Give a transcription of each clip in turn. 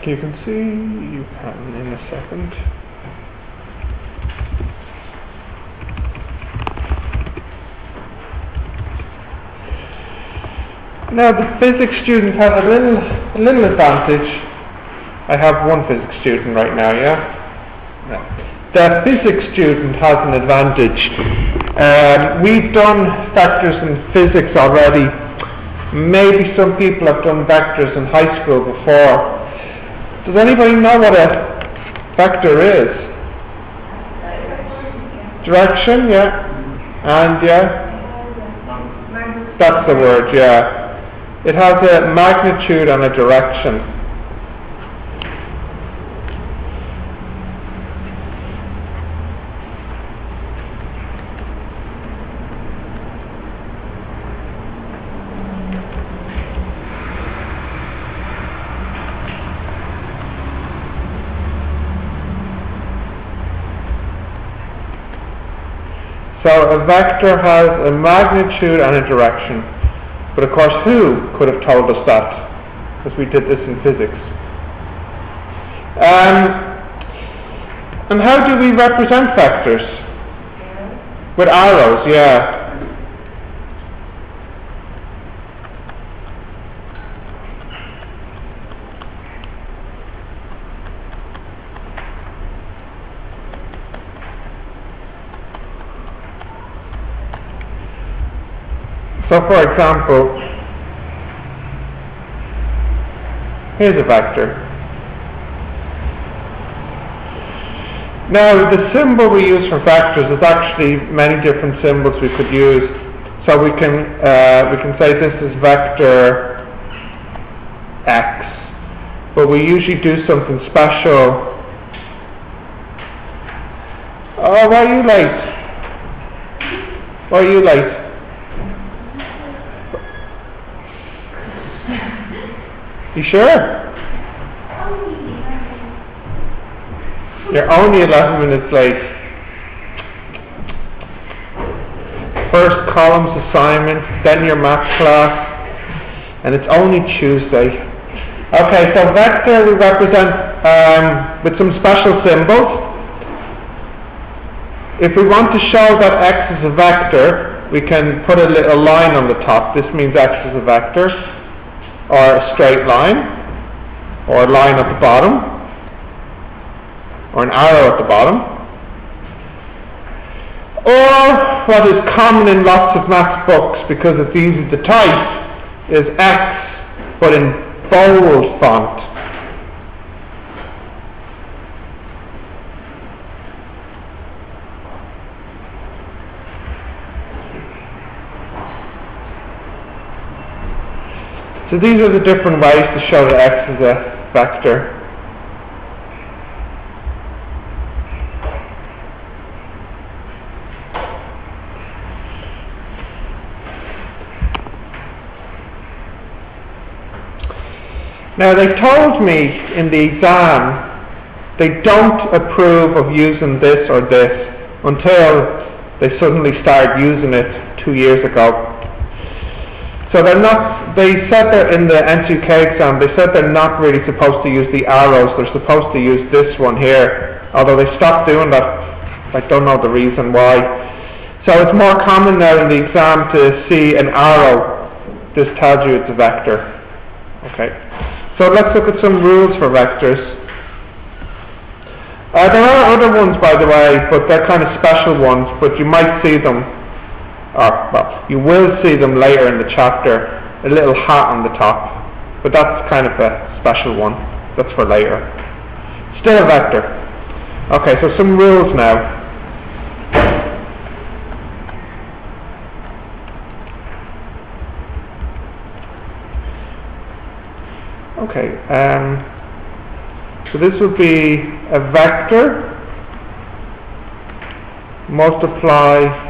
you can see, you can in a second. Now the physics student has a little advantage. I have one physics student right now, yeah? The physics student has an advantage. We've done vectors in physics already. Maybe some people have done vectors in high school before. Does anybody know what a vector is? Direction, yeah. And yeah? That's the word, yeah. It has a magnitude and a direction. So a vector has a magnitude and a direction. But of course, who could have told us that? Because we did this in physics. And how do we represent vectors? With arrows, yeah. So for example, here's a vector. Now the symbol we use for vectors is actually many different symbols we could use. So we can say this is vector X, but we usually do something special. Oh, why are you late? Why are you late? You sure? You're only 11 minutes late. First columns assignment, then your math class, and it's only Tuesday. Okay, so vector we represent with some special symbols. If we want to show that X is a vector, we can put a little line on the top. This means X is a vector. Or a straight line, or a line at the bottom, or an arrow at the bottom. Or what is common in lots of maths books, because it's easy to type, is X, but in bold font. So these are the different ways to show that X is a vector. Now they told me in the exam they don't approve of using this or this until they suddenly started using it 2 years ago. So they said that in the N2K exam, they said they're not really supposed to use the arrows, they're supposed to use this one here. Although they stopped doing that, I don't know the reason why. So it's more common now in the exam to see an arrow. This tells you it's a vector. Okay. So let's look at some rules for vectors. There are other ones, by the way, but they're kind of special ones, but you might see them. Well, you will see them later in the chapter, a little hat on the top, but that's kind of a special one, that's for later. Still a vector. Okay, so some rules now. Okay, so this would be a vector, multiply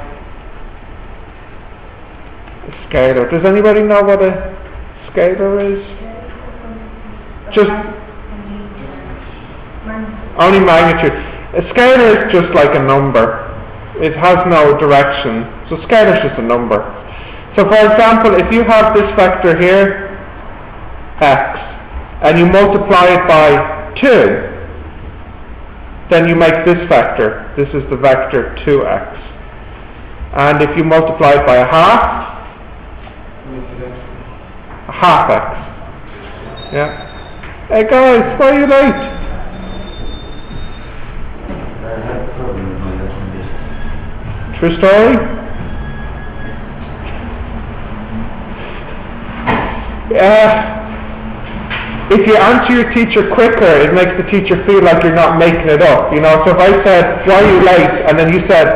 scalar. Does anybody know what a scalar is? Just only magnitude. A scalar is just like a number. It has no direction. So scalar is just a number. So for example, if you have this vector here, x, and you multiply it by 2, then you make this vector. This is the vector 2x. And if you multiply it by a half x. Yeah. Hey guys, why are you late? True story? If you answer your teacher quicker, it makes the teacher feel like you're not making it up. You know, so if I said, why are you late? And then you said,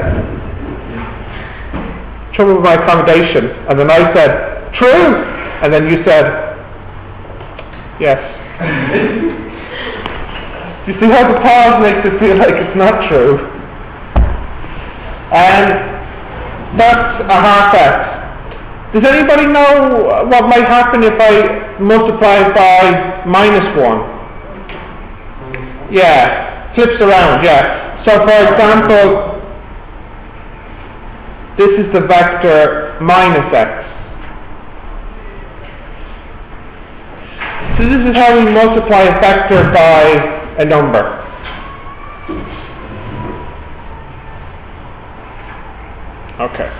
trouble with my accommodation. And then I said, true. And then you said, yes. You see how the pause makes it feel like it's not true? And that's a half x. Does anybody know what might happen if I multiply it by -1? Yeah, flips around, yeah. So for example, this is the vector -x. So this is how we multiply a vector by a number. Okay.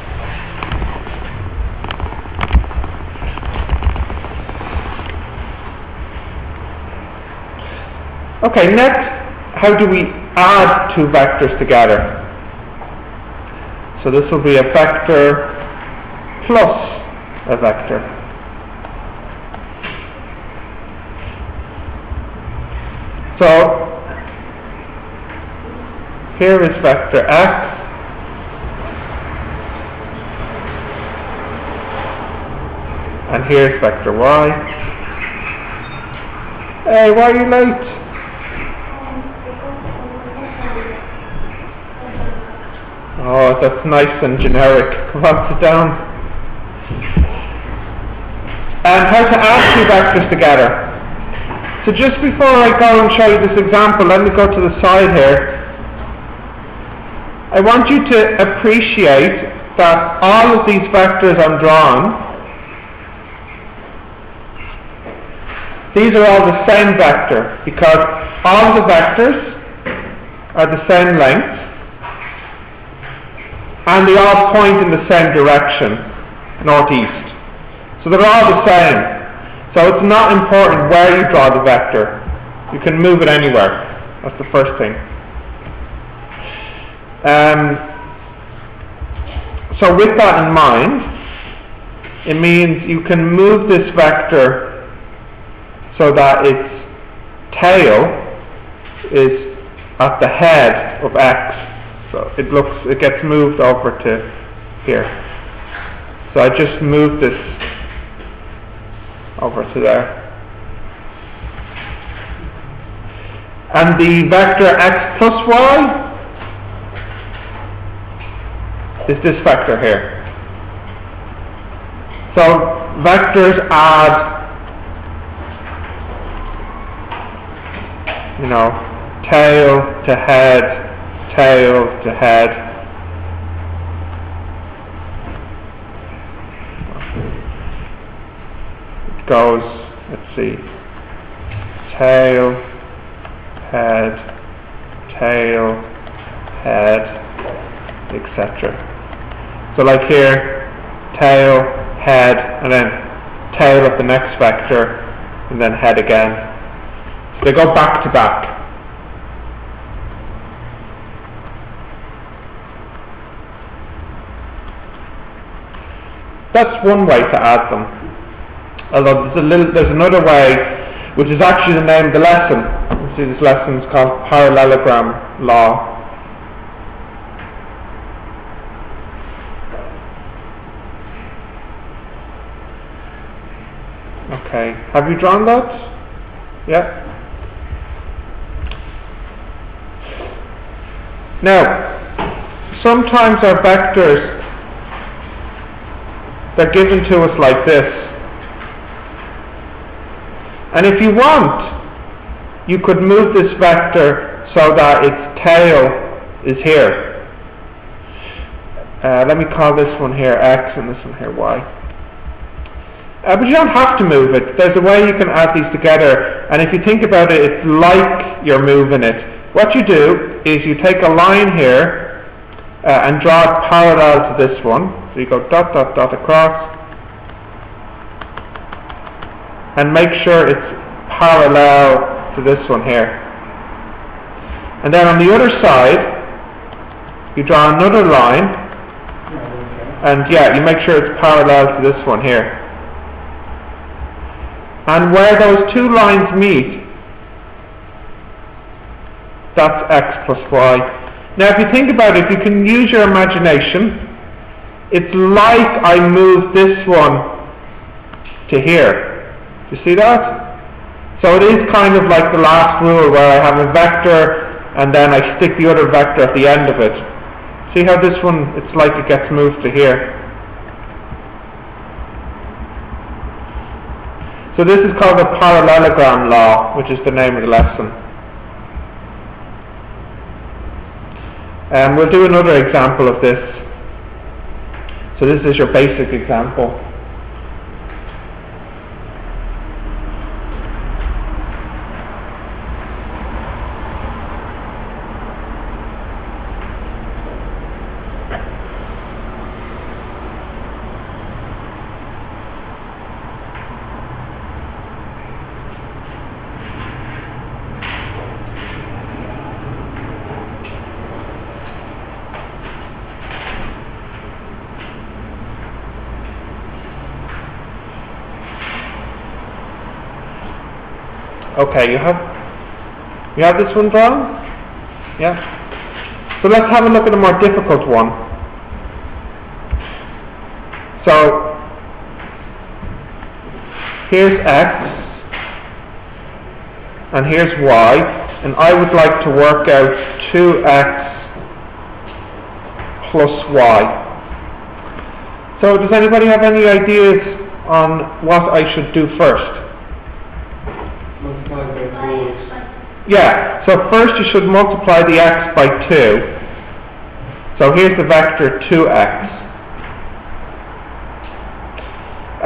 Okay, next, how do we add two vectors together? So this will be a vector plus a vector. So here is vector x, and here's vector y. Hey, why are you late? Oh, that's nice and generic. Come on, sit down. And how to add two vectors together. So just before I go and show you this example, let me go to the side here. I want you to appreciate that all of these vectors I'm drawing, these are all the same vector, because all the vectors are the same length, and they all point in the same direction, northeast. So they're all the same. So it's not important where you draw the vector. You can move it anywhere. That's the first thing. So with that in mind, it means you can move this vector so that its tail is at the head of x. So it gets moved over to here. So I just moved this over to there. And the vector x plus y is this vector here. So vectors add, tail to head, tail to head. It goes, let's see, tail, head, etc. So like here, tail, head, and then tail of the next vector, and then head again. So they go back to back. That's one way to add them. Although there's another way, which is actually the name of the lesson. You see, this lesson is called parallelogram law. Okay, have you drawn that? Yeah. Now, sometimes our vectors, they're given to us like this. And if you want, you could move this vector so that its tail is here. Let me call this one here x and this one here y. But you don't have to move it. There's a way you can add these together and if you think about it, it's like you're moving it. What you do is you take a line here and draw it parallel to this one. So you go dot, dot, dot across, and make sure it's parallel to this one here. And then on the other side, you draw another line, and yeah, you make sure it's parallel to this one here. And where those two lines meet, that's x plus y. Now if you think about it, if you can use your imagination, it's like I moved this one to here. Do you see that? So it is kind of like the last rule where I have a vector and then I stick the other vector at the end of it. See how this one, it's like it gets moved to here. So this is called the parallelogram law, which is the name of the lesson. And we'll do another example of this. So this is your basic example. Okay, you have this one drawn? Yeah? So let's have a look at a more difficult one. So, here's x, and here's y, and I would like to work out 2x plus y. So does anybody have any ideas on what I should do first? Yeah, so first you should multiply the x by 2. So here's the vector 2x.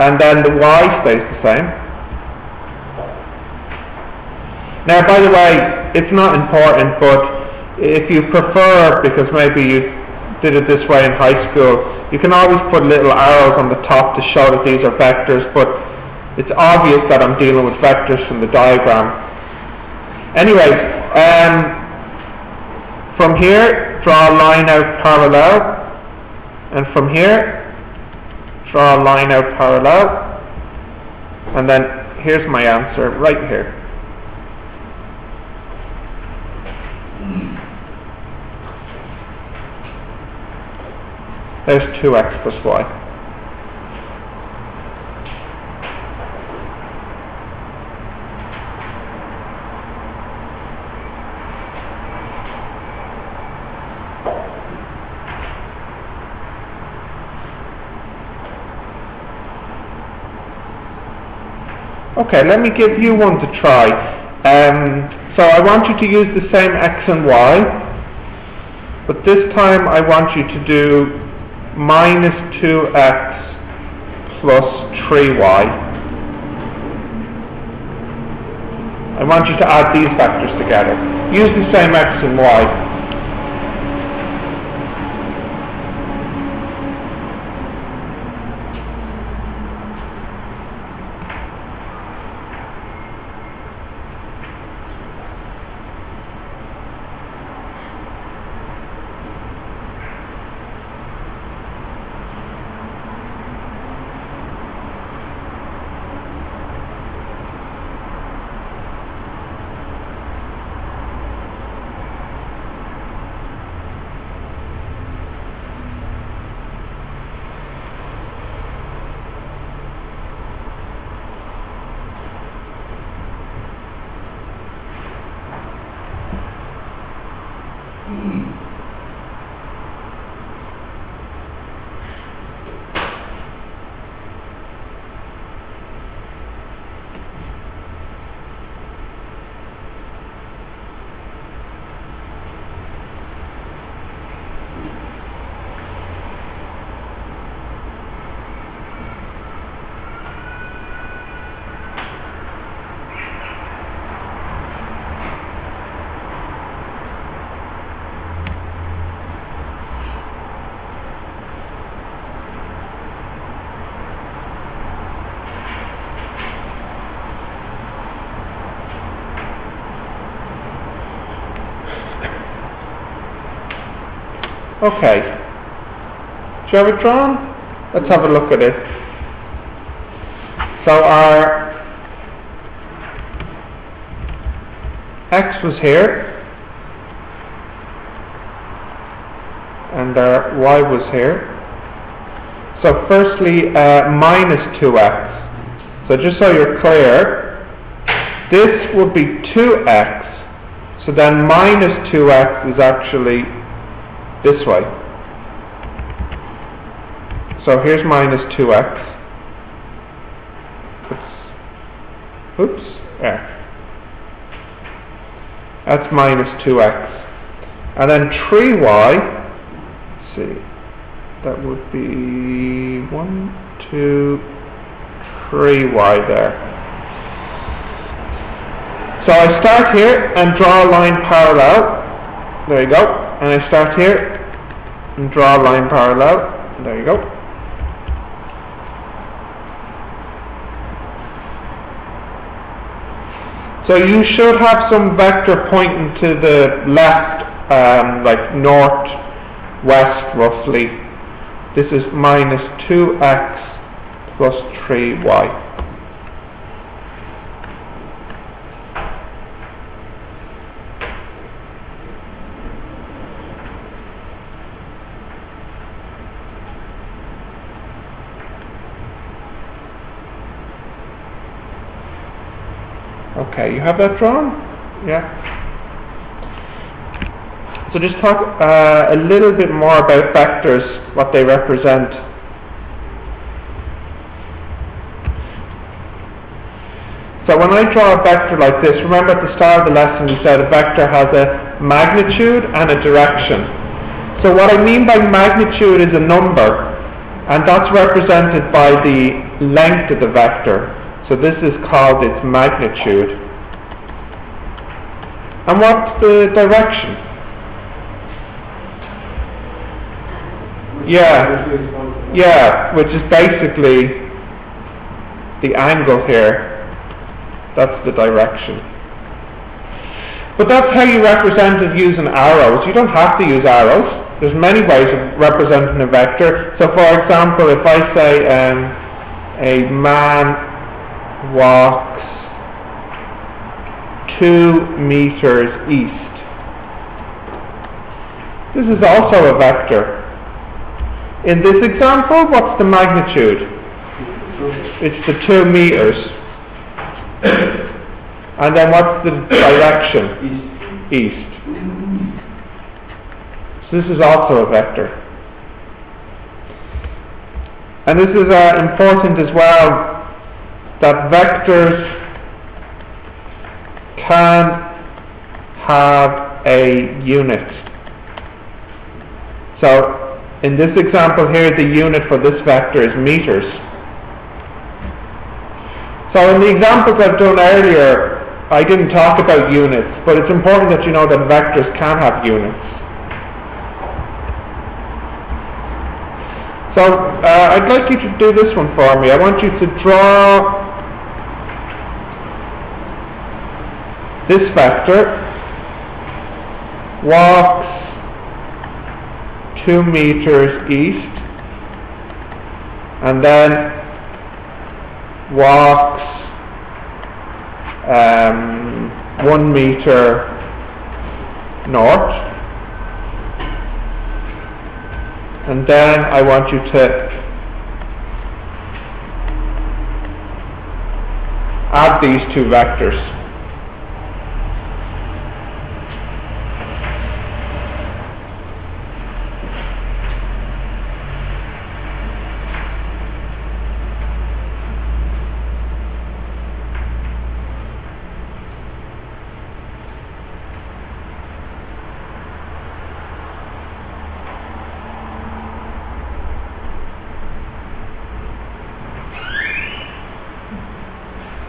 And then the y stays the same. Now, by the way, it's not important, but if you prefer, because maybe you did it this way in high school, you can always put little arrows on the top to show that these are vectors, but it's obvious that I'm dealing with vectors from the diagram. Anyways, from here, draw a line out parallel, and from here, draw a line out parallel, and then here's my answer right here. There's 2x plus y. Okay, let me give you one to try. So I want you to use the same x and y, but this time I want you to do minus 2x plus 3y. I want you to add these vectors together. Use the same x and y. Okay. Do you have it drawn? Let's have a look at it. So our x was here, and our y was here. So firstly, minus 2x. So just so you're clear, this would be 2x, so then minus 2x is actually this way. So here's minus 2x. Oops, yeah. That's minus 2x. And then 3y, let's see, that would be 1, 2, 3y there. So I start here and draw a line parallel. There you go. And I start here and draw a line parallel. There you go. So you should have some vector pointing to the left, like north, west roughly. This is minus 2x plus 3y. Okay, you have that drawn? Yeah. So just talk a little bit more about vectors, what they represent. So when I draw a vector like this, remember at the start of the lesson we said a vector has a magnitude and a direction. So what I mean by magnitude is a number, and that's represented by the length of the vector. So this is called its magnitude. And what's the direction? Yeah, which is basically the angle here. That's the direction. But that's how you represent it using arrows. You don't have to use arrows. There's many ways of representing a vector. So for example, if I say a man walks 2 meters east. This is also a vector. In this example, what's the magnitude? It's the 2 meters. And then what's the direction? East. So this is also a vector. And this is important as well, that vectors can have a unit. So in this example here, the unit for this vector is meters. So in the examples I've done earlier, I didn't talk about units, but it's important that you know that vectors can have units. So I'd like you to do this one for me. I want you to draw this vector, walks 2 meters east, and then walks 1 meter north, and then I want you to add these two vectors.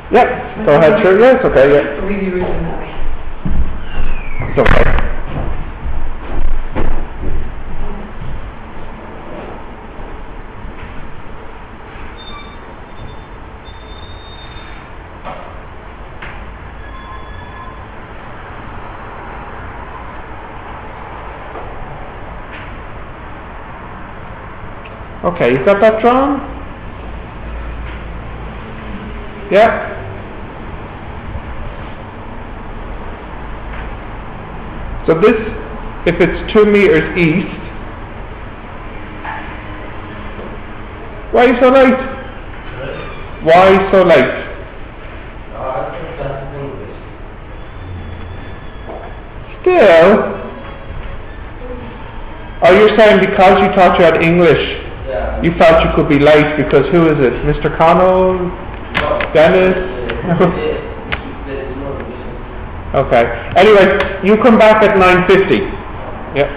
Yep, go ahead, sure, yes, okay, yeah. Read the original. It's okay. Okay, you got that drawn? Yeah? So this, if it's 2 meters east, why are you so late? Why so late? I think that's English. Still? Oh, you're saying because you thought you had English, Yeah. you felt you could be late because who is it? Mr. Connell? No. Dennis? There is no revision. Okay. Anyway, you come back at 9:50. Yeah.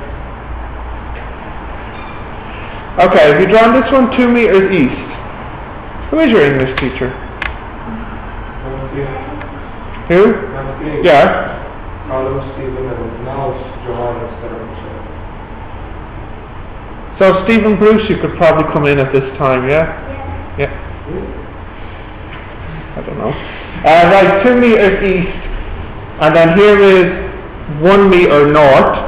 Okay, have you drawn this one 2 meters east? Who is your English teacher? Who? Yeah. Stephen, and now it's Joanne instead of Michelle. So Stephen Bruce, you could probably come in at this time, yeah? Yeah. I don't know. Right, 2 meters east, and then here is 1 meter north.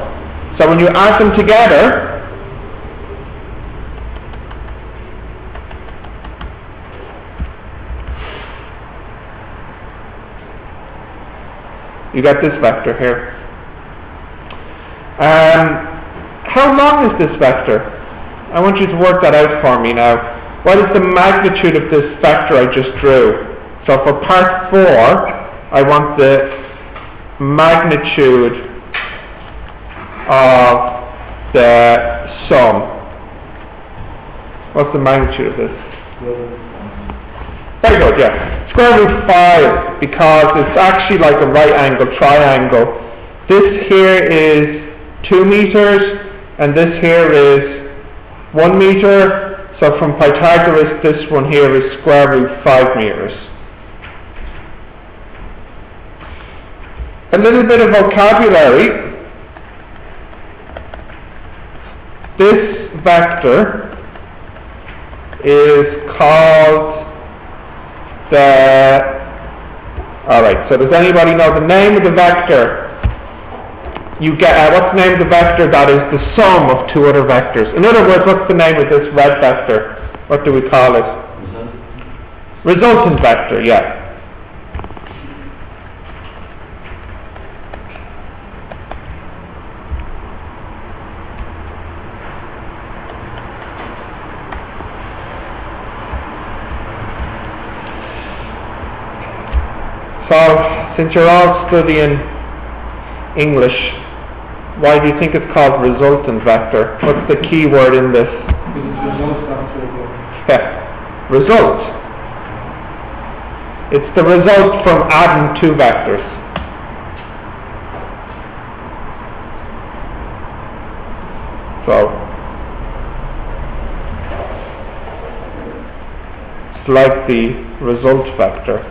So when you add them together, you got this vector here. How long is this vector? I want you to work that out for me now. What is the magnitude of this vector I just drew? So for part 4, I want the magnitude of the sum. What's the magnitude of this? Very good, yeah. Square root 5, because it's actually like a right angle triangle. This here is 2 meters, and this here is 1 meter. So from Pythagoras, this one here is square root 5 meters. A little bit of vocabulary. This vector is called alright, so does anybody know the name of the vector? You get, what's the name of the vector that is the sum of 2 other vectors? In other words, what's the name of this red vector? What do we call it? Resultant vector, yeah. So, since you're all studying English, why do you think it's called resultant vector? What's the key word in this? Yeah, result. It's the result from adding 2 vectors. So, it's like the result vector.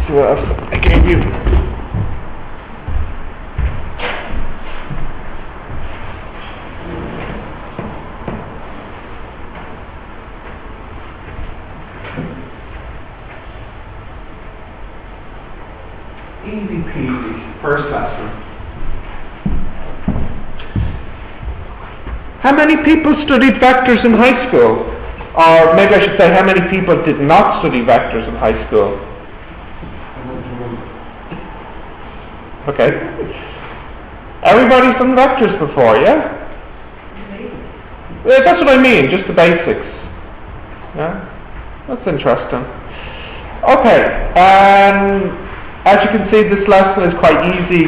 What else I gave you? Easy peasy, first lesson. How many people studied vectors in high school? Or maybe I should say, how many people did not study vectors in high school? Okay. Everybody's done vectors before, yeah? Yeah, that's what I mean, just the basics. Yeah? That's interesting. Okay, as you can see, this lesson is quite easy.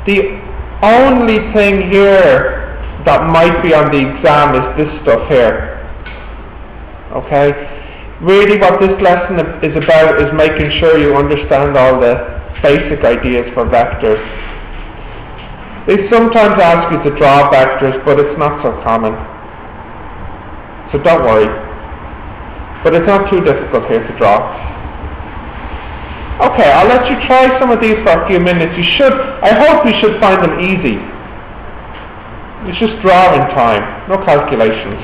The only thing here that might be on the exam is this stuff here. Okay? Really what this lesson is about is making sure you understand all the basic ideas for vectors. They sometimes ask you to draw vectors, but it's not so common. So don't worry. But it's not too difficult here to draw. Okay, I'll let you try some of these for a few minutes. I hope you should find them easy. It's just drawing time, no calculations.